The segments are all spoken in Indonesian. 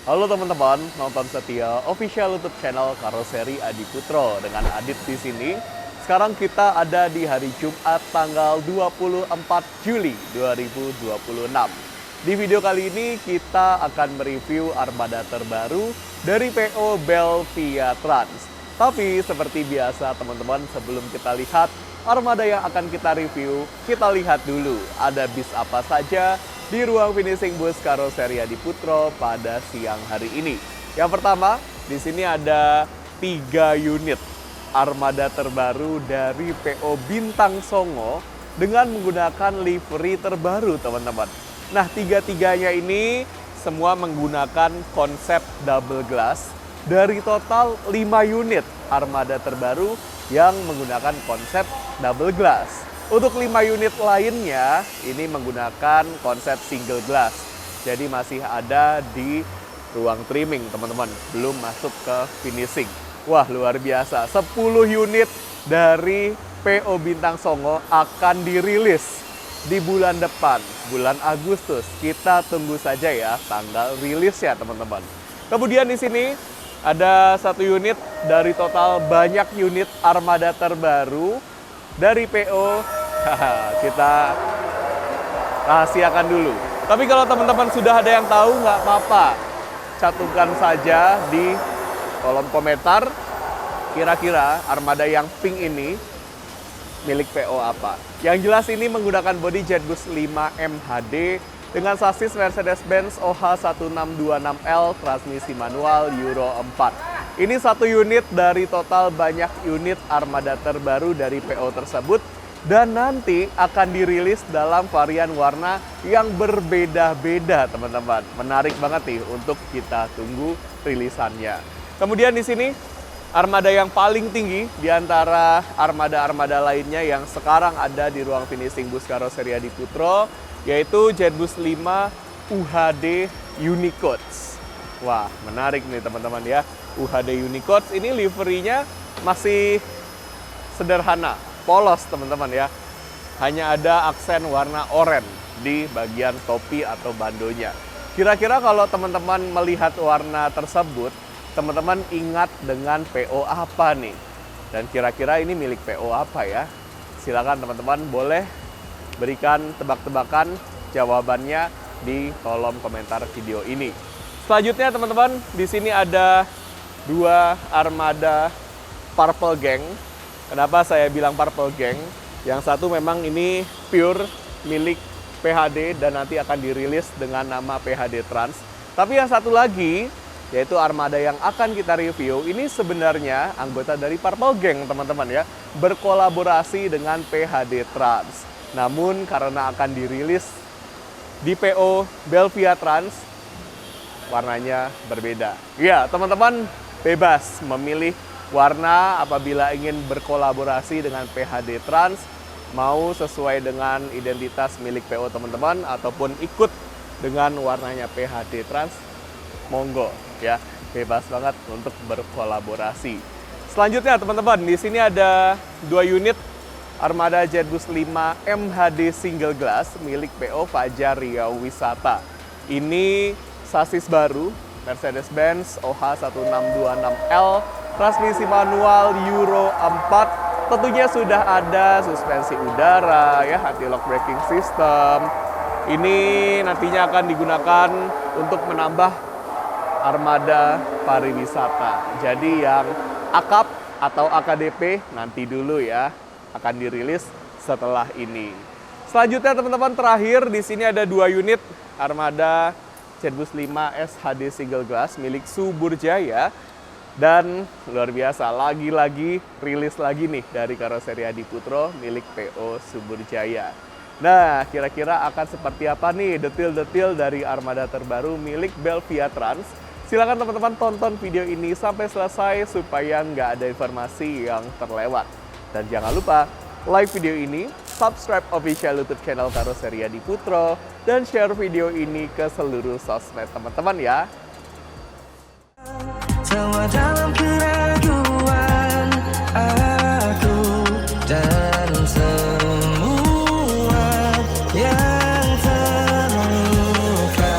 Halo teman-teman, nonton setia official YouTube channel Karoseri Adi Putro dengan Adit di sini. Sekarang kita ada di hari Jumat tanggal 24 Juli 2026. Di video kali ini kita akan mereview armada terbaru dari PO Belvia Trans. Tapi seperti biasa teman-teman, sebelum kita lihat armada yang akan kita review, kita lihat dulu ada bis apa saja di ruang finishing bus Karoseri Adi Putro pada siang hari ini. Yang pertama, di sini ada 3 unit armada terbaru dari PO Bintang Songo dengan menggunakan livery terbaru, teman-teman. Nah, tiga-tiganya ini semua menggunakan konsep double glass dari total 5 unit armada terbaru yang menggunakan konsep double glass. Untuk 5 unit lainnya, ini menggunakan konsep single glass. Jadi masih ada di ruang trimming, teman-teman. Belum masuk ke finishing. Wah, luar biasa. 10 unit dari PO Bintang Songo akan dirilis di bulan depan, bulan Agustus. Kita tunggu saja ya tanggal rilisnya, teman-teman. Kemudian di sini ada 1 unit dari total banyak unit armada terbaru dari PO. Kita rahasiakan dulu. Tapi kalau teman-teman sudah ada yang tahu, nggak apa-apa. Cantumkan saja di kolom komentar kira-kira armada yang pink ini milik PO apa. Yang jelas ini menggunakan bodi Jetbus 5 MHD dengan sasis Mercedes-Benz OH1626L transmisi manual Euro 4. Ini 1 unit dari total banyak unit armada terbaru dari PO tersebut. Dan nanti akan dirilis dalam varian warna yang berbeda-beda, teman-teman. Menarik banget nih untuk kita tunggu rilisannya. Kemudian di sini armada yang paling tinggi di antara armada-armada lainnya yang sekarang ada di ruang finishing bus Karoseri Adi Putro, yaitu Jetbus 5 UHD Unicoats. Wah, menarik nih teman-teman ya. UHD Unicoats ini liverynya masih sederhana, polos teman-teman ya. Hanya ada aksen warna oranye di bagian topi atau bandonya. Kira-kira kalau teman-teman melihat warna tersebut, teman-teman ingat dengan PO apa nih? Dan kira-kira ini milik PO apa ya? Silakan teman-teman boleh berikan tebak-tebakan jawabannya di kolom komentar video ini. Selanjutnya teman-teman, di sini ada 2 armada Purple Gang. Kenapa saya bilang Purple Gang? Yang satu memang ini pure milik PHD dan nanti akan dirilis dengan nama PHD Trans. Tapi yang satu lagi, yaitu armada yang akan kita review, ini sebenarnya anggota dari Purple Gang, teman-teman ya. Berkolaborasi dengan PHD Trans. Namun karena akan dirilis di PO Belvia Trans, warnanya berbeda. Ya, teman-teman bebas memilih warna apabila ingin berkolaborasi dengan PHD Trans, mau sesuai dengan identitas milik PO teman-teman ataupun ikut dengan warnanya PHD Trans, monggo ya, bebas banget untuk berkolaborasi. Selanjutnya teman-teman, di sini ada 2 unit armada Jetbus 5 MHD single glass milik PO Fajar Riau Wisata. Ini sasis baru Mercedes-Benz OH1626L transmisi manual Euro 4. Tentunya sudah ada suspensi udara ya, anti-lock braking system. Ini nantinya akan digunakan untuk menambah armada pariwisata. Jadi yang AKAP atau AKDP nanti dulu ya, akan dirilis setelah ini. Selanjutnya teman-teman, terakhir di sini ada 2 unit armada Jetbus 5 SHD single glass milik Subur Jaya. Dan luar biasa, lagi-lagi rilis lagi nih dari Karoseri Adi Putro milik PO Subur Jaya. Nah, kira-kira akan seperti apa nih detail-detail dari armada terbaru milik Belvia Trans? Silakan teman-teman tonton video ini sampai selesai supaya nggak ada informasi yang terlewat. Dan jangan lupa like video ini, subscribe official YouTube channel Karoseri Adi Putro, dan share video ini ke seluruh sosmed teman-teman ya. Semua dalam keraguan aku dan semua yang terluka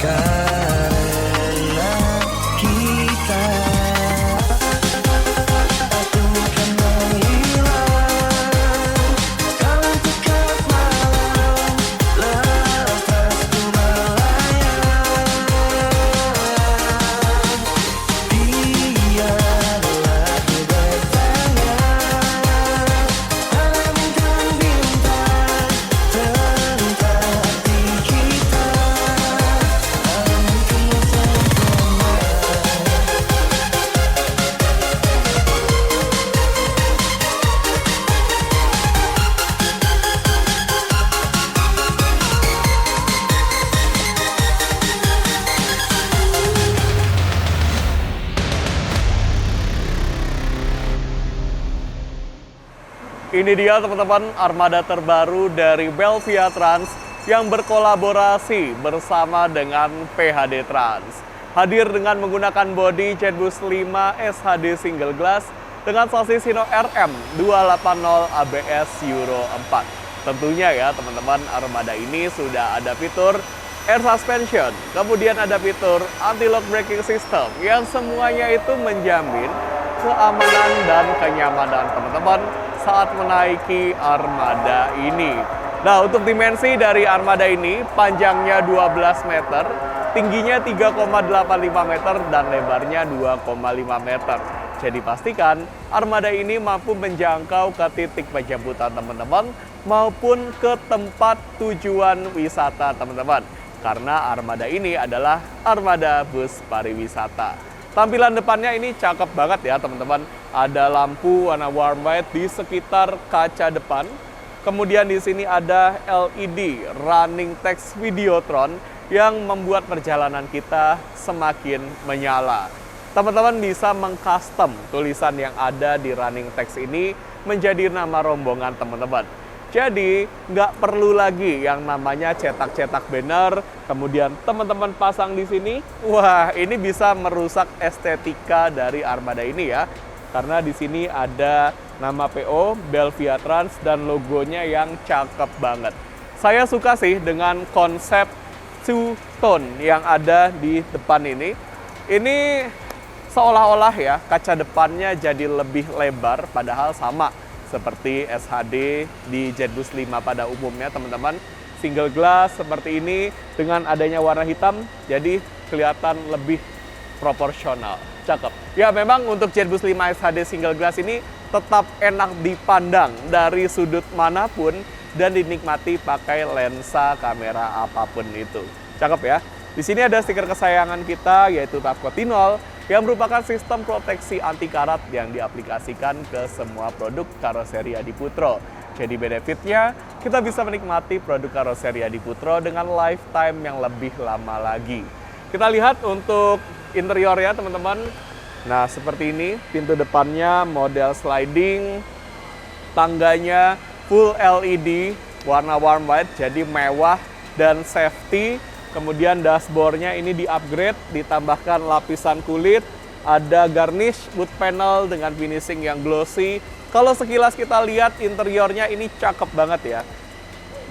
karena Ini dia teman-teman armada terbaru dari Belvia Trans yang berkolaborasi bersama dengan PHD Trans. Hadir dengan menggunakan bodi Jetbus 5 SHD single glass dengan sasis Hino RM 280 ABS Euro 4. Tentunya ya teman-teman, armada ini sudah ada fitur air suspension, kemudian ada fitur anti-lock braking system yang semuanya itu menjamin keamanan dan kenyamanan teman-teman saat menaiki armada ini. Nah, untuk dimensi dari armada ini, panjangnya 12 meter, tingginya 3,85 meter, dan lebarnya 2,5 meter. Jadi pastikan armada ini mampu menjangkau ke titik penjemputan teman-teman maupun ke tempat tujuan wisata teman-teman. Karena armada ini adalah armada bus pariwisata. Tampilan depannya ini cakep banget ya teman-teman. Ada lampu warna warm white di sekitar kaca depan. Kemudian di sini ada LED running text Videotron yang membuat perjalanan kita semakin menyala. Teman-teman bisa mengcustom tulisan yang ada di running text ini menjadi nama rombongan teman-teman. Jadi, nggak perlu lagi yang namanya cetak-cetak banner, kemudian teman-teman pasang di sini. Wah, ini bisa merusak estetika dari armada ini ya. Karena di sini ada nama PO, Belvia Trans, dan logonya yang cakep banget. Saya suka sih dengan konsep two-tone yang ada di depan ini. Ini seolah-olah ya, kaca depannya jadi lebih lebar, padahal sama seperti SHD di Jetbus 5 pada umumnya teman-teman. Single glass seperti ini dengan adanya warna hitam jadi kelihatan lebih proporsional. Cakep. Ya memang untuk Jetbus 5 SHD single glass ini tetap enak dipandang dari sudut manapun dan dinikmati pakai lensa kamera apapun itu. Cakep ya. Di sini ada stiker kesayangan kita yaitu Tapcotinol yang merupakan sistem proteksi anti karat yang diaplikasikan ke semua produk karoseri Adiputro. Jadi benefitnya, kita bisa menikmati produk karoseri Adiputro dengan lifetime yang lebih lama lagi. Kita lihat untuk interiornya teman-teman. Nah seperti ini, pintu depannya model sliding, tangganya full LED, warna warm white, jadi mewah dan safety. Kemudian dashboardnya ini di-upgrade, ditambahkan lapisan kulit, ada garnish wood panel dengan finishing yang glossy. Kalau sekilas kita lihat interiornya ini cakep banget ya.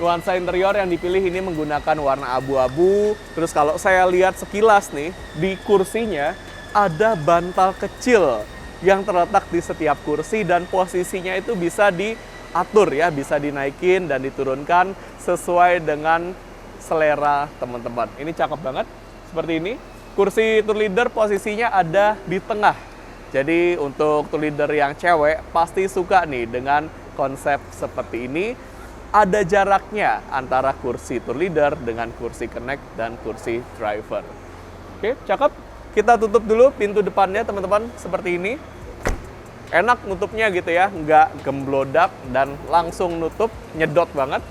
Nuansa interior yang dipilih ini menggunakan warna abu-abu. Terus kalau saya lihat sekilas nih, di kursinya ada bantal kecil yang terletak di setiap kursi dan posisinya itu bisa diatur ya, bisa dinaikin dan diturunkan sesuai dengan selera teman-teman. Ini cakep banget seperti ini. Kursi tour leader posisinya ada di tengah. Jadi untuk tour leader yang cewek pasti suka nih dengan konsep seperti ini. Ada jaraknya antara kursi tour leader dengan kursi connect dan kursi driver. Oke, cakep. Kita tutup dulu pintu depannya teman-teman seperti ini. Enak nutupnya gitu ya, nggak gemblodak dan langsung nutup, nyedot banget.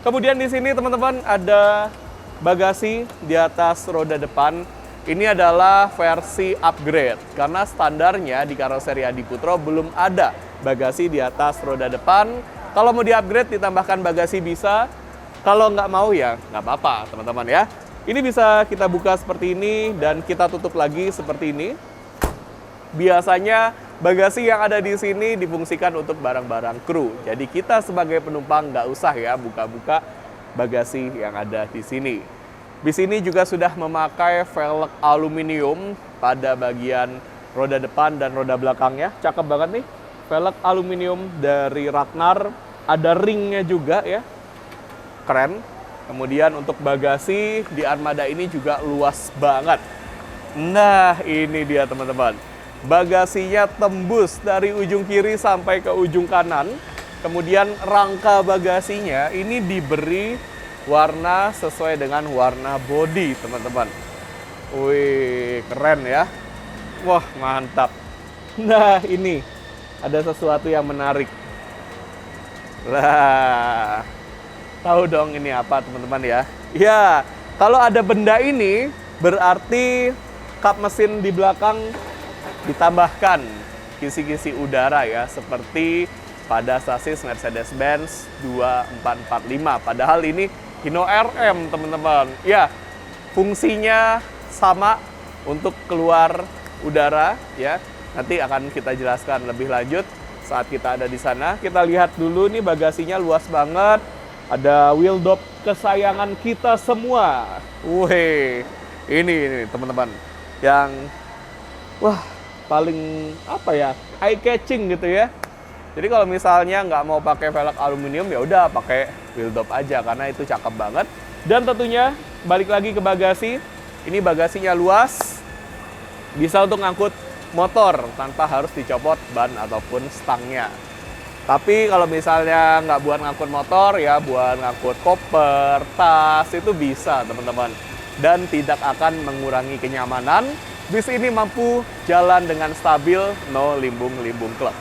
Kemudian di sini teman-teman ada bagasi di atas roda depan. Ini adalah versi upgrade karena standarnya di karoseri Adiputro belum ada bagasi di atas roda depan. Kalau mau di-upgrade ditambahkan bagasi bisa. Kalau nggak mau ya nggak apa-apa teman-teman ya. Ini bisa kita buka seperti ini dan kita tutup lagi seperti ini. Biasanya bagasi yang ada di sini difungsikan untuk barang-barang kru. Jadi kita sebagai penumpang nggak usah ya buka-buka bagasi yang ada di sini. Bis ini juga sudah memakai velg aluminium pada bagian roda depan dan roda belakangnya. Cakep banget nih. Velg aluminium dari Ragnar. Ada ringnya juga ya. Keren. Kemudian untuk bagasi di armada ini juga luas banget. Nah ini dia teman-teman. Bagasinya tembus dari ujung kiri sampai ke ujung kanan. Kemudian rangka bagasinya ini diberi warna sesuai dengan warna bodi, teman-teman. Wih, keren ya. Wah, mantap. Nah, ini ada sesuatu yang menarik. Lah, tahu dong ini apa, teman-teman ya? Ya, kalau ada benda ini berarti kap mesin di belakang ditambahkan kisi-kisi udara ya, seperti pada sasis Mercedes-Benz 2445. Padahal ini Hino RM, teman-teman. Ya, fungsinya sama untuk keluar udara, ya. Nanti akan kita jelaskan lebih lanjut saat kita ada di sana. Kita lihat dulu nih, bagasinya luas banget. Ada wheel dop kesayangan kita semua. Wih, ini teman-teman yang wah paling apa ya, eye catching gitu ya. Jadi kalau misalnya nggak mau pakai velg aluminium, ya udah pakai wheel dop aja karena itu cakep banget. Dan tentunya balik lagi ke bagasi, ini bagasinya luas, bisa untuk ngangkut motor tanpa harus dicopot ban ataupun stangnya. Tapi kalau misalnya nggak buat ngangkut motor, ya buat ngangkut koper, tas, itu bisa teman-teman. Dan tidak akan mengurangi kenyamanan. Bis ini mampu jalan dengan stabil, no limbung-limbung klep.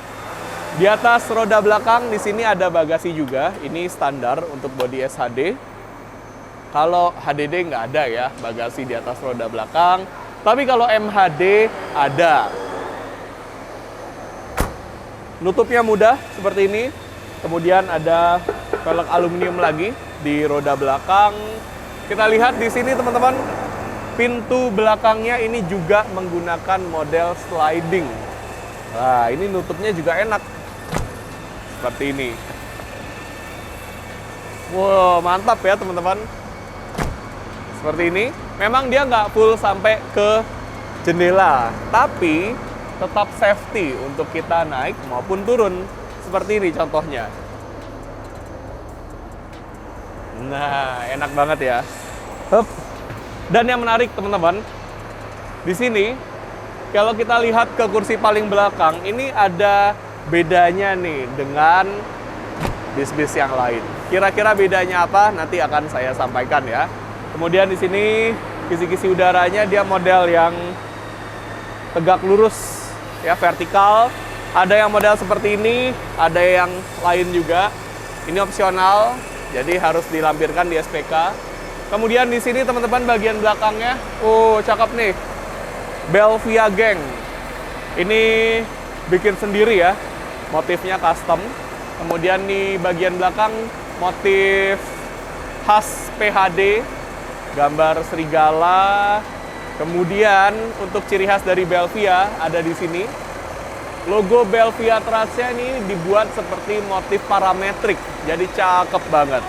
Di atas roda belakang di sini ada bagasi juga. Ini standar untuk bodi SHD. Kalau HDD nggak ada ya bagasi di atas roda belakang. Tapi kalau MHD ada. Nutupnya mudah seperti ini. Kemudian ada velg aluminium lagi di roda belakang. Kita lihat di sini teman-teman, pintu belakangnya ini juga menggunakan model sliding. Nah, ini nutupnya juga enak. Seperti ini. Wow, mantap ya teman-teman. Seperti ini. Memang dia nggak full sampai ke jendela, tapi tetap safety untuk kita naik maupun turun. Seperti ini contohnya. Nah, enak banget ya. Hup. Dan yang menarik teman-teman, di sini kalau kita lihat ke kursi paling belakang, ini ada bedanya nih dengan bis-bis yang lain. Kira-kira bedanya apa? Nanti akan saya sampaikan ya. Kemudian di sini kisi-kisi udaranya dia model yang tegak lurus ya, vertikal. Ada yang model seperti ini, ada yang lain juga. Ini opsional, jadi harus dilampirkan di SPK. Kemudian di sini teman-teman bagian belakangnya, cakep nih, Belvia Gang. Ini bikin sendiri ya, motifnya custom. Kemudian di bagian belakang motif khas PHD, gambar serigala. Kemudian untuk ciri khas dari Belvia ada di sini. Logo Belvia Trans-nya ini dibuat seperti motif parametrik, jadi cakep banget.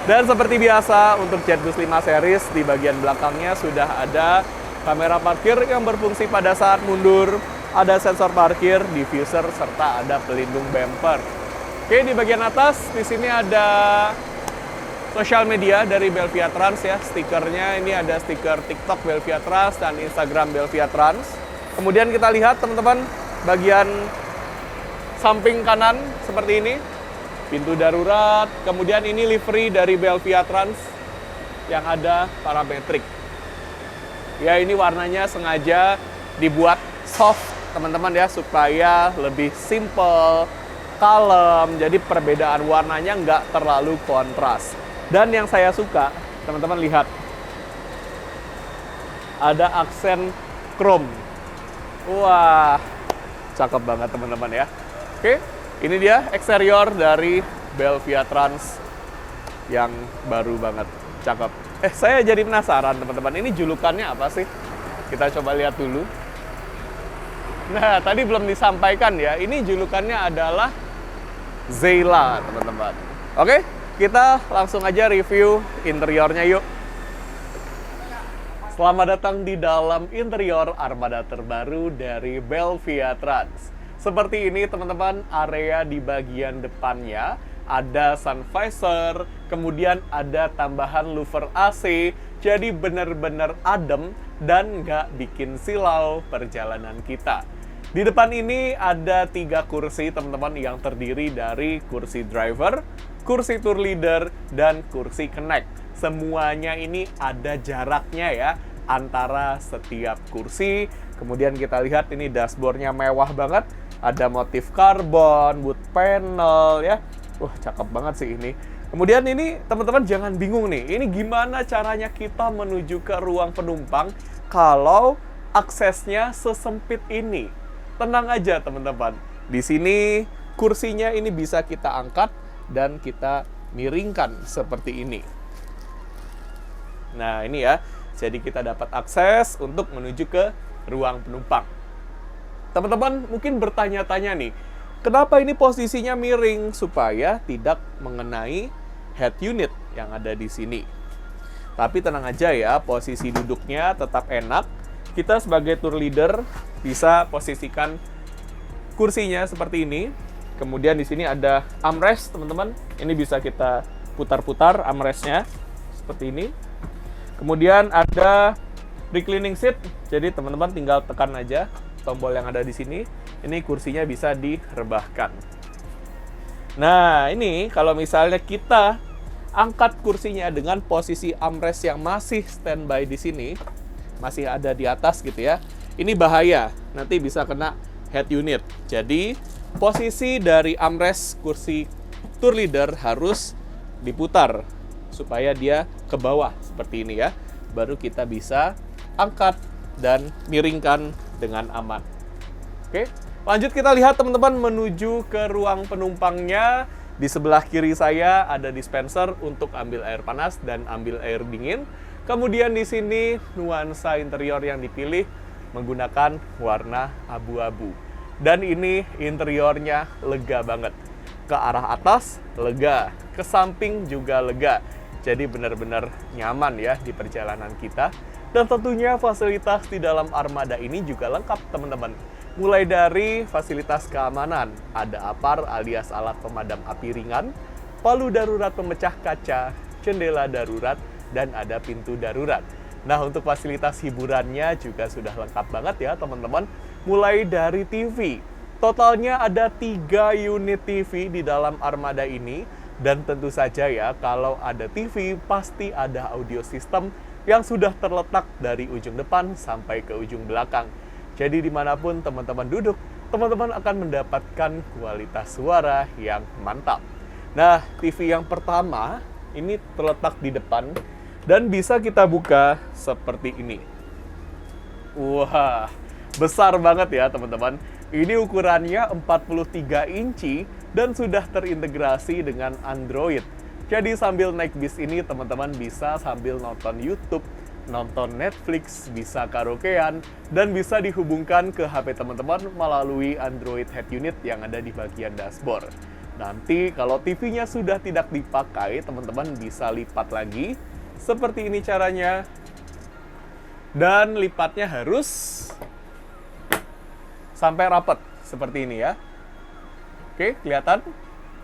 Dan seperti biasa untuk Jetbus 5 series di bagian belakangnya sudah ada kamera parkir yang berfungsi pada saat mundur, ada sensor parkir, diffuser, serta ada pelindung bumper. Oke, di bagian atas di sini ada sosial media dari Belvia Trans ya, stikernya ini ada stiker TikTok Belvia Trans dan Instagram Belvia Trans. Kemudian kita lihat teman-teman bagian samping kanan seperti ini, pintu darurat. Kemudian ini livery dari Belvia Trans yang ada parametrik. Ya, ini warnanya sengaja dibuat soft teman-teman ya, supaya lebih simple, kalem. Jadi perbedaan warnanya nggak terlalu kontras. Dan yang saya suka, teman-teman lihat, ada aksen chrome. Wah, cakep banget teman-teman ya. Oke, ini dia eksterior dari Belvia Trans yang baru banget, cakep. Saya jadi penasaran teman-teman, ini julukannya apa sih? Kita coba lihat dulu. Nah, tadi belum disampaikan ya, ini julukannya adalah Zeyla teman-teman. Oke, kita langsung aja review interiornya yuk. Selamat datang di dalam interior armada terbaru dari Belvia Trans. Seperti ini teman-teman, area di bagian depannya ada sun visor, kemudian ada tambahan louver AC, jadi benar-benar adem dan nggak bikin silau perjalanan kita. Di depan ini ada 3 kursi teman-teman yang terdiri dari kursi driver, kursi tour leader, dan kursi connect. Semuanya ini ada jaraknya ya antara setiap kursi. Kemudian kita lihat ini dashboardnya mewah banget. Ada motif karbon, wood panel ya. Wah, cakep banget sih ini. Kemudian ini teman-teman jangan bingung nih. Ini gimana caranya kita menuju ke ruang penumpang kalau aksesnya sesempit ini. Tenang aja teman-teman. Di sini kursinya ini bisa kita angkat dan kita miringkan seperti ini. Nah, ini ya. Jadi kita dapat akses untuk menuju ke ruang penumpang. Teman-teman mungkin bertanya-tanya nih, kenapa ini posisinya miring? Supaya tidak mengenai head unit yang ada di sini. Tapi tenang aja ya, posisi duduknya tetap enak. Kita sebagai tour leader bisa posisikan kursinya seperti ini. Kemudian di sini ada armrest, teman-teman. Ini bisa kita putar-putar armrestnya seperti ini. Kemudian ada reclining seat. Jadi teman-teman tinggal tekan aja tombol yang ada di sini. Ini kursinya bisa direbahkan. Nah, ini kalau misalnya kita angkat kursinya dengan posisi armrest yang masih standby di sini, masih ada di atas gitu ya. Ini bahaya, nanti bisa kena head unit. Jadi, posisi dari armrest kursi tour leader harus diputar supaya dia ke bawah seperti ini ya. Baru kita bisa angkat dan miringkan dengan aman. Oke, lanjut kita lihat teman-teman menuju ke ruang penumpangnya. Di sebelah kiri saya ada dispenser untuk ambil air panas dan ambil air dingin. Kemudian di sini nuansa interior yang dipilih menggunakan warna abu-abu. Dan ini interiornya lega banget. Ke arah atas lega, ke samping juga lega. Jadi benar-benar nyaman ya di perjalanan kita. Dan tentunya fasilitas di dalam armada ini juga lengkap teman-teman. Mulai dari fasilitas keamanan, ada APAR alias alat pemadam api ringan, palu darurat pemecah kaca, jendela darurat, dan ada pintu darurat. Nah, untuk fasilitas hiburannya juga sudah lengkap banget ya teman-teman. Mulai dari TV, totalnya ada 3 unit TV di dalam armada ini. Dan tentu saja ya, kalau ada TV, pasti ada audio system yang sudah terletak dari ujung depan sampai ke ujung belakang. Jadi dimanapun teman-teman duduk, teman-teman akan mendapatkan kualitas suara yang mantap. Nah, TV yang pertama ini terletak di depan dan bisa kita buka seperti ini. Wah, besar banget ya teman-teman. Ini ukurannya 43 inci dan sudah terintegrasi dengan Android. Jadi sambil naik bis ini teman-teman bisa sambil nonton YouTube, nonton Netflix, bisa karaokean, dan bisa dihubungkan ke HP teman-teman melalui Android Head Unit yang ada di bagian dashboard. Nanti kalau TV-nya sudah tidak dipakai, teman-teman bisa lipat lagi. Seperti ini caranya. Dan lipatnya harus sampai rapat seperti ini ya. Oke, kelihatan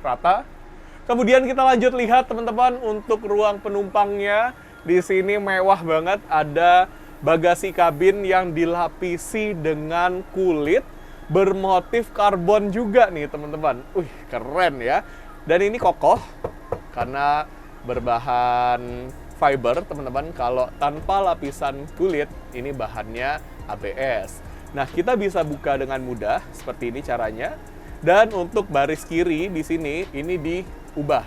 rata. Kemudian kita lanjut lihat teman-teman untuk ruang penumpangnya. Di sini mewah banget, ada bagasi kabin yang dilapisi dengan kulit bermotif karbon juga nih teman-teman. Keren ya. Dan ini kokoh karena berbahan fiber teman-teman. Kalau tanpa lapisan kulit, ini bahannya ABS. Nah, kita bisa buka dengan mudah seperti ini caranya. Dan untuk baris kiri di sini ini diubah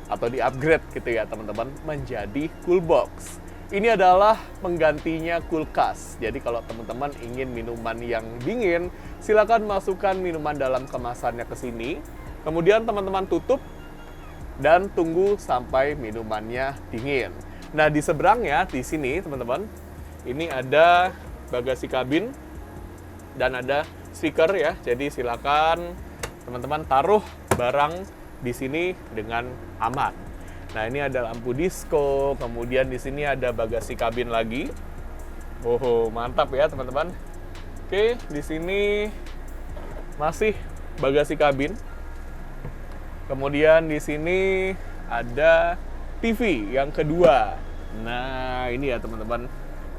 atau di-upgrade gitu ya teman-teman menjadi cool box. Ini adalah penggantinya kulkas. Jadi kalau teman-teman ingin minuman yang dingin, silakan masukkan minuman dalam kemasannya ke sini. Kemudian teman-teman tutup dan tunggu sampai minumannya dingin. Nah, di seberangnya di sini teman-teman, ini ada bagasi kabin dan ada speaker ya. Jadi silakan teman-teman taruh barang di sini dengan aman. Nah, ini ada lampu disco, kemudian di sini ada bagasi kabin lagi. Oh, mantap ya teman-teman. Oke, di sini masih bagasi kabin. Kemudian di sini ada TV yang kedua. Nah, ini ya teman-teman.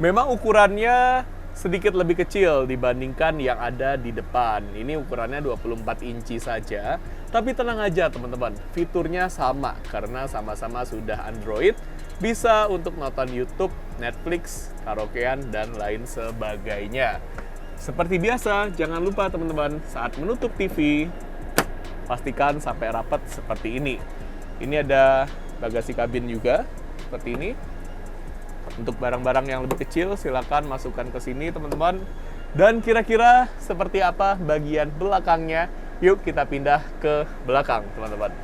Memang ukurannya sedikit lebih kecil dibandingkan yang ada di depan. Ini ukurannya 24 inci saja. Tapi tenang aja teman-teman, fiturnya sama karena sama-sama sudah Android. Bisa untuk nonton YouTube, Netflix, karaokean, dan lain sebagainya. Seperti biasa, jangan lupa teman-teman, saat menutup TV, pastikan sampai rapat seperti ini. Ini ada bagasi kabin juga, seperti ini. Untuk barang-barang yang lebih kecil, silakan masukkan ke sini teman-teman. Dan kira-kira seperti apa bagian belakangnya? Yuk kita pindah ke belakang, teman-teman.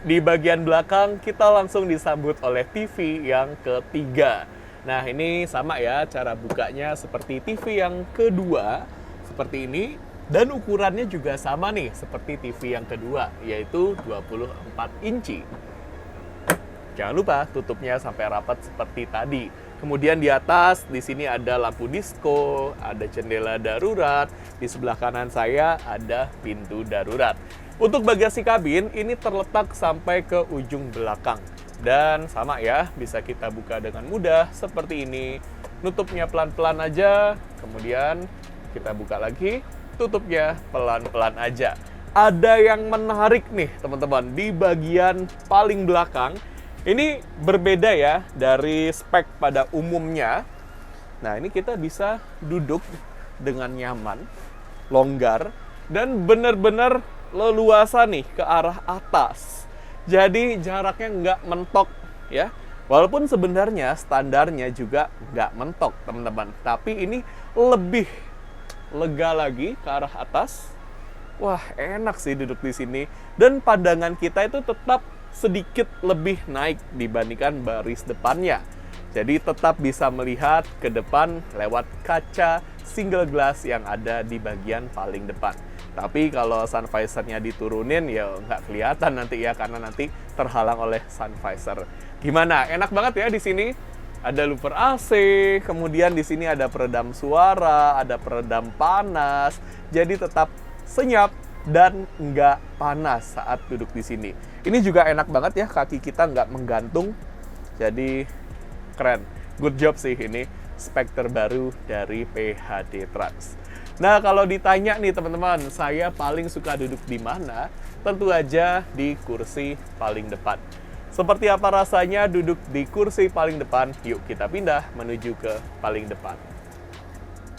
Di bagian belakang kita langsung disambut oleh TV yang ketiga. Nah, ini sama ya, cara bukanya seperti TV yang kedua, seperti ini. Dan ukurannya juga sama nih, seperti TV yang kedua, yaitu 24 inci. Jangan lupa tutupnya sampai rapat seperti tadi. Kemudian di atas, di sini ada lampu disco, ada jendela darurat. Di sebelah kanan saya ada pintu darurat. Untuk bagasi kabin, ini terletak sampai ke ujung belakang. Dan sama ya, bisa kita buka dengan mudah seperti ini. Nutupnya pelan-pelan aja, kemudian kita buka lagi, tutupnya pelan-pelan aja. Ada yang menarik nih teman-teman, di bagian paling belakang. Ini berbeda ya dari spek pada umumnya. Nah, ini kita bisa duduk dengan nyaman, longgar, dan benar-benar leluasa nih ke arah atas. Jadi jaraknya nggak mentok ya. Walaupun sebenarnya standarnya juga nggak mentok teman-teman. Tapi ini lebih lega lagi ke arah atas. Wah, enak sih duduk di sini. Dan pandangan kita itu tetap sedikit lebih naik dibandingkan baris depannya. Jadi tetap bisa melihat ke depan lewat kaca single glass yang ada di bagian paling depan. Tapi kalau sun visor-nya diturunin ya nggak kelihatan nanti ya, karena nanti terhalang oleh sun visor. Gimana? Enak banget ya di sini. Ada louver AC, kemudian di sini ada peredam suara, ada peredam panas. Jadi tetap senyap dan nggak panas saat duduk di sini. Ini juga enak banget ya, kaki kita nggak menggantung. Jadi keren. Good job sih ini, spek terbaru dari PHD Trans. Nah, kalau ditanya nih teman-teman, saya paling suka duduk di mana? Tentu aja di kursi paling depan. Seperti apa rasanya duduk di kursi paling depan? Yuk kita pindah menuju ke paling depan.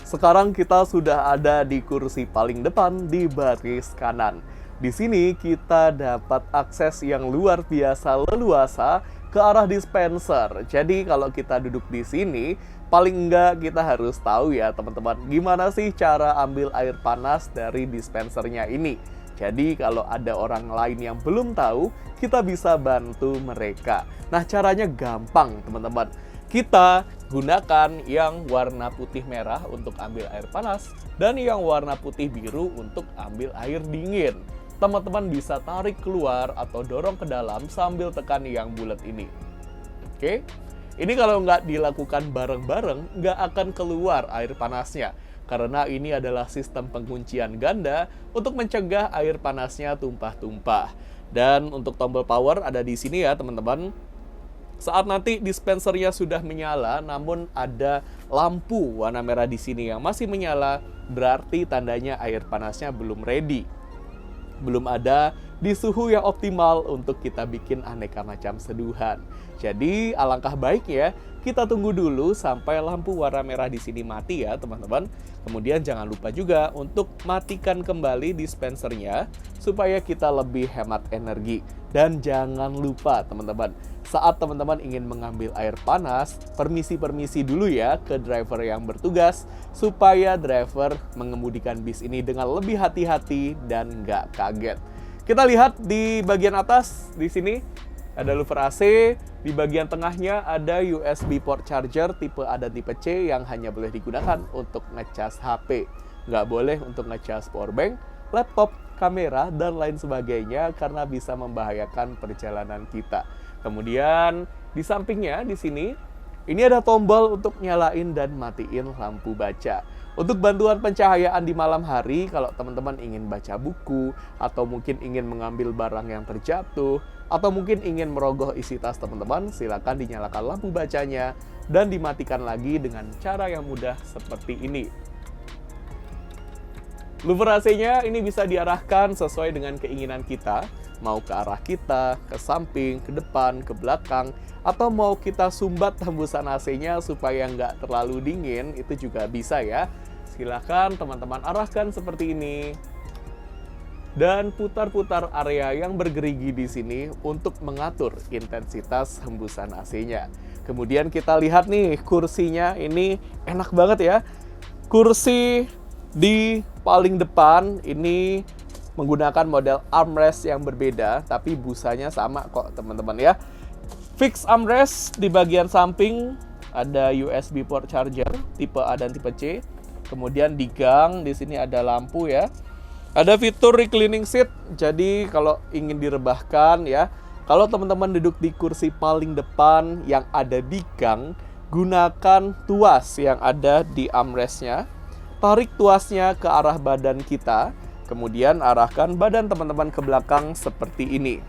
Sekarang kita sudah ada di kursi paling depan di baris kanan. Di sini kita dapat akses yang luar biasa leluasa ke arah dispenser. Jadi kalau kita duduk di sini, paling enggak kita harus tahu ya teman-teman, gimana sih cara ambil air panas dari dispensernya ini. Jadi kalau ada orang lain yang belum tahu, kita bisa bantu mereka. Nah, caranya gampang teman-teman. Kita gunakan yang warna putih merah untuk ambil air panas dan yang warna putih biru untuk ambil air dingin. Teman-teman bisa tarik keluar atau dorong ke dalam sambil tekan yang bulat ini. Oke? Ini kalau nggak dilakukan bareng-bareng, nggak akan keluar air panasnya. Karena ini adalah sistem penguncian ganda untuk mencegah air panasnya tumpah-tumpah. Dan untuk tombol power ada di sini ya teman-teman. Saat nanti dispensernya sudah menyala, namun ada lampu warna merah di sini yang masih menyala, berarti tandanya air panasnya belum ready. Belum ada di suhu yang optimal untuk kita bikin aneka macam seduhan. Jadi alangkah baiknya kita tunggu dulu sampai lampu warna merah di sini mati ya teman-teman. Kemudian jangan lupa juga untuk matikan kembali dispensernya supaya kita lebih hemat energi. Dan jangan lupa teman-teman, saat teman-teman ingin mengambil air panas, permisi-permisi dulu ya ke driver yang bertugas supaya driver mengemudikan bis ini dengan lebih hati-hati dan nggak kaget. Kita lihat di bagian atas di sini ada louver AC, di bagian tengahnya ada USB port charger tipe A dan tipe C yang hanya boleh digunakan untuk ngecas HP. Nggak boleh untuk ngecas powerbank, laptop, kamera, dan lain sebagainya karena bisa membahayakan perjalanan kita. Kemudian di sampingnya di sini, ini ada tombol untuk nyalain dan matiin lampu baca. Untuk bantuan pencahayaan di malam hari, kalau teman-teman ingin baca buku, atau mungkin ingin mengambil barang yang terjatuh, atau mungkin ingin merogoh isi tas teman-teman, silakan dinyalakan lampu bacanya dan dimatikan lagi dengan cara yang mudah seperti ini. Louver AC-nya ini bisa diarahkan sesuai dengan keinginan kita, mau ke arah kita, ke samping, ke depan, ke belakang, atau mau kita sumbat hembusan AC-nya supaya nggak terlalu dingin, itu juga bisa ya. Silakan teman-teman arahkan seperti ini. Dan putar-putar area yang bergerigi di sini untuk mengatur intensitas hembusan AC-nya. Kemudian kita lihat nih, kursinya ini enak banget ya. Kursi di paling depan ini menggunakan model armrest yang berbeda, tapi busanya sama kok teman-teman ya. Fix armrest di bagian samping ada USB port charger tipe A dan tipe C. Kemudian di gang di sini ada lampu ya. Ada fitur reclining seat. Jadi kalau ingin direbahkan ya, kalau teman-teman duduk di kursi paling depan yang ada di gang, gunakan tuas yang ada di armrestnya. Tarik tuasnya ke arah badan kita. Kemudian arahkan badan teman-teman ke belakang seperti ini.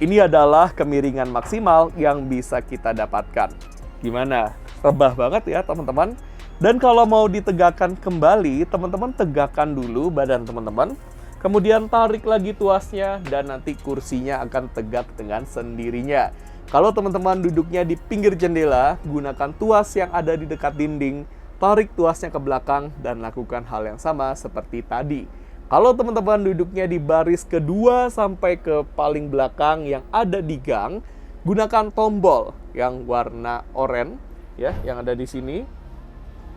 Ini adalah kemiringan maksimal yang bisa kita dapatkan. Gimana? Rebah banget ya teman-teman. Dan kalau mau ditegakkan kembali, teman-teman tegakkan dulu badan teman-teman. Kemudian tarik lagi tuasnya dan nanti kursinya akan tegak dengan sendirinya. Kalau teman-teman duduknya di pinggir jendela, gunakan tuas yang ada di dekat dinding. Tarik tuasnya ke belakang dan lakukan hal yang sama seperti tadi. Kalau teman-teman duduknya di baris kedua sampai ke paling belakang yang ada di gang, gunakan tombol yang warna oranye ya, yang ada di sini.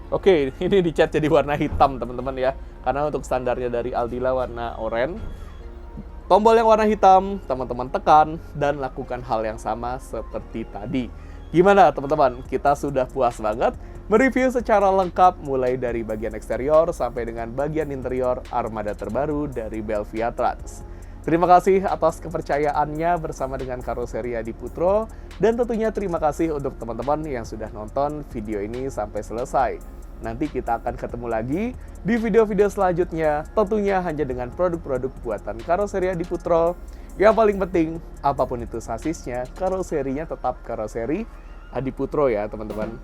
Oke, ini dicat jadi warna hitam teman-teman ya, karena untuk standarnya dari Aldila warna oranye. Tombol yang warna hitam teman-teman tekan dan lakukan hal yang sama seperti tadi. Gimana teman-teman? Kita sudah puas banget mereview secara lengkap mulai dari bagian eksterior sampai dengan bagian interior armada terbaru dari Belvia Trans. Terima kasih atas kepercayaannya bersama dengan Karoseri Adi Putro, dan tentunya terima kasih untuk teman-teman yang sudah nonton video ini sampai selesai. Nanti kita akan ketemu lagi di video-video selanjutnya, tentunya hanya dengan produk-produk buatan Karoseri Adi Putro. Yang paling penting, apapun itu sasisnya, karoserinya tetap Karoseri Adi Putro ya teman-teman.